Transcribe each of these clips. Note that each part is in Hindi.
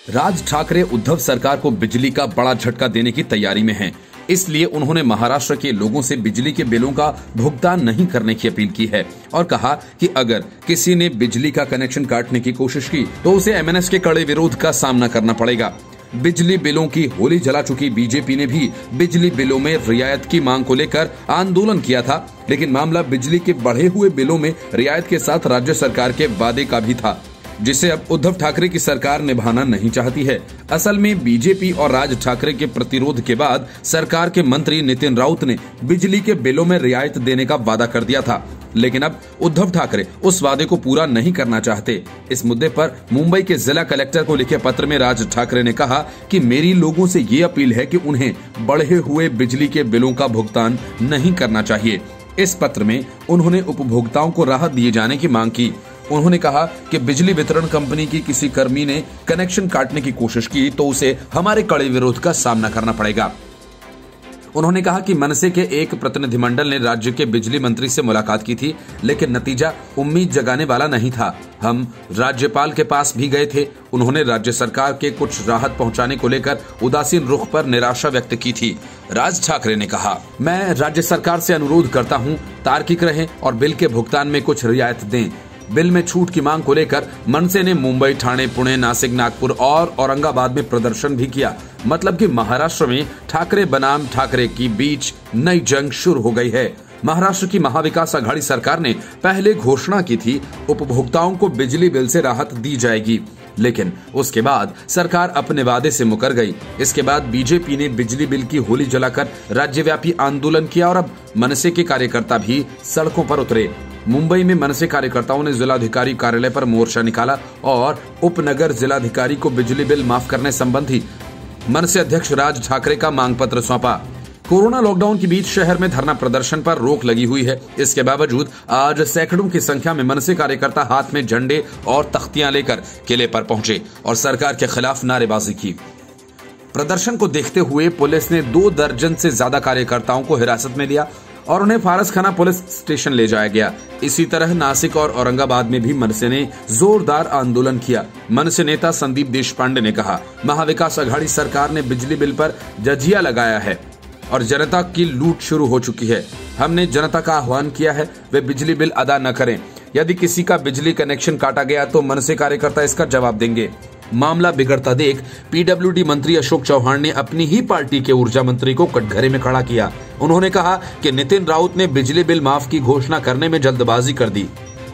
राज ठाकरे उद्धव सरकार को बिजली का बड़ा झटका देने की तैयारी में हैं। इसलिए उन्होंने महाराष्ट्र के लोगों से बिजली के बिलों का भुगतान नहीं करने की अपील की है और कहा कि अगर किसी ने बिजली का कनेक्शन काटने की कोशिश की तो उसे एमएनएस के कड़े विरोध का सामना करना पड़ेगा। बिजली बिलों की होली जला चुकी बीजेपी ने भी बिजली बिलों में रियायत की मांग को लेकर आंदोलन किया था, लेकिन मामला बिजली के बढ़े हुए बिलों में रियायत के साथ राज्य सरकार के वादे का भी था, जिसे अब उद्धव ठाकरे की सरकार निभाना नहीं चाहती है। असल में बीजेपी और राज ठाकरे के प्रतिरोध के बाद सरकार के मंत्री नितिन राउत ने बिजली के बिलों में रियायत देने का वादा कर दिया था, लेकिन अब उद्धव ठाकरे उस वादे को पूरा नहीं करना चाहते। इस मुद्दे पर मुंबई के जिला कलेक्टर को लिखे पत्र में राज ठाकरे ने कहा कि मेरी लोगों से ये अपील है कि उन्हें बढ़े हुए बिजली के बिलों का भुगतान नहीं करना चाहिए। इस पत्र में उन्होंने उपभोक्ताओं को राहत दिए जाने की मांग की। उन्होंने कहा कि बिजली वितरण कंपनी की किसी कर्मी ने कनेक्शन काटने की कोशिश की तो उसे हमारे कड़े विरोध का सामना करना पड़ेगा। उन्होंने कहा कि मनसे के एक प्रतिनिधिमंडल ने राज्य के बिजली मंत्री से मुलाकात की थी, लेकिन नतीजा उम्मीद जगाने वाला नहीं था। हम राज्यपाल के पास भी गए थे। उन्होंने राज्य सरकार के कुछ राहत पहुंचाने को लेकर उदासीन रुख पर निराशा व्यक्त की थी। राज ठाकरे ने कहा, मैं राज्य सरकार से अनुरोध करता हूं, तार्किक रहें और बिल के भुगतान में कुछ रियायत दें। बिल में छूट की मांग को लेकर मनसे ने मुंबई, ठाणे, पुणे, नासिक, नागपुर और औरंगाबाद में प्रदर्शन भी किया। मतलब कि महाराष्ट्र में ठाकरे बनाम ठाकरे की बीच नई जंग शुरू हो गई है। महाराष्ट्र की महाविकास आघाड़ी सरकार ने पहले घोषणा की थी उपभोक्ताओं को बिजली बिल से राहत दी जाएगी, लेकिन उसके बाद सरकार अपने वादे से मुकर गई। इसके बाद बीजेपी ने बिजली बिल की होली जलाकर राज्यव्यापी आंदोलन किया और अब मनसे के कार्यकर्ता भी सड़कों पर उतरे। मुंबई में मनसे कार्यकर्ताओं ने जिलाधिकारी कार्यालय पर मोर्चा निकाला और उपनगर जिलाधिकारी को बिजली बिल माफ करने संबंधी मनसे अध्यक्ष राज ठाकरे का मांग पत्र सौंपा। कोरोना लॉकडाउन के बीच शहर में धरना प्रदर्शन पर रोक लगी हुई है। इसके बावजूद आज सैकड़ों की संख्या में मनसे कार्यकर्ता हाथ में झंडे और तख्तियां लेकर किले पर पहुंचे और सरकार के खिलाफ नारेबाजी की। प्रदर्शन को देखते हुए पुलिस ने 2 दर्जन से ज्यादा कार्यकर्ताओं को हिरासत में लिया और उन्हें फारसखाना पुलिस स्टेशन ले जाया गया। इसी तरह नासिक और औरंगाबाद में भी मनसे ने जोरदार आंदोलन किया। मनसे नेता संदीप देशपांडे ने कहा, महाविकास आघाड़ी सरकार ने बिजली बिल पर जजिया लगाया है और जनता की लूट शुरू हो चुकी है। हमने जनता का आह्वान किया है वे बिजली बिल अदा न करें। यदि किसी का बिजली कनेक्शन काटा गया तो मनसे कार्यकर्ता इसका जवाब देंगे। मामला बिगड़ता देख पीडब्ल्यूडी मंत्री अशोक चौहान ने अपनी ही पार्टी के ऊर्जा मंत्री को कटघरे में खड़ा किया। उन्होंने कहा कि नितिन राउत ने बिजली बिल माफ की घोषणा करने में जल्दबाजी कर दी।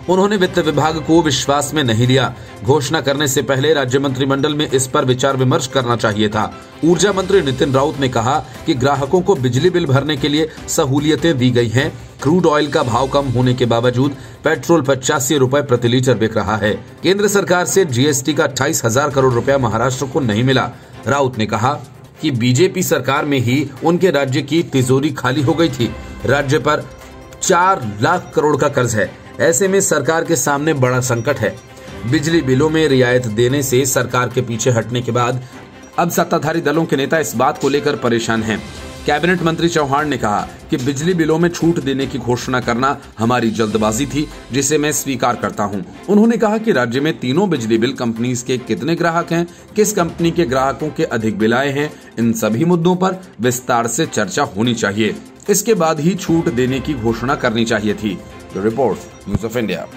उन्होंने वित्त विभाग को विश्वास में नहीं लिया। घोषणा करने से पहले राज्य मंत्रिमंडल में इस पर विचार विमर्श करना चाहिए था। ऊर्जा मंत्री नितिन राउत ने कहा कि ग्राहकों को बिजली बिल भरने के लिए सहूलियतें दी गई हैं। क्रूड ऑयल का भाव कम होने के बावजूद पेट्रोल 85 रुपए प्रति लीटर बिक रहा है। केंद्र सरकार से जीएसटी का 28,000 करोड़ रुपया महाराष्ट्र को नहीं मिला। राउत ने कहा कि बीजेपी सरकार में ही उनके राज्य की तिजोरी खाली हो गई थी। राज्य पर 4 लाख करोड़ का कर्ज है। ऐसे में सरकार के सामने बड़ा संकट है। बिजली बिलों में रियायत देने से सरकार के पीछे हटने के बाद अब सत्ताधारी दलों के नेता इस बात को लेकर परेशान हैं। कैबिनेट मंत्री चौहान ने कहा कि बिजली बिलों में छूट देने की घोषणा करना हमारी जल्दबाजी थी, जिसे मैं स्वीकार करता हूं। उन्होंने कहा कि राज्य में तीनों बिजली बिल कंपनीज के कितने ग्राहक हैं, किस कंपनी के ग्राहकों के अधिक बिल आए हैं, इन सभी मुद्दों पर विस्तार से चर्चा होनी चाहिए। इसके बाद ही छूट देने की घोषणा करनी चाहिए थी। Report news of India.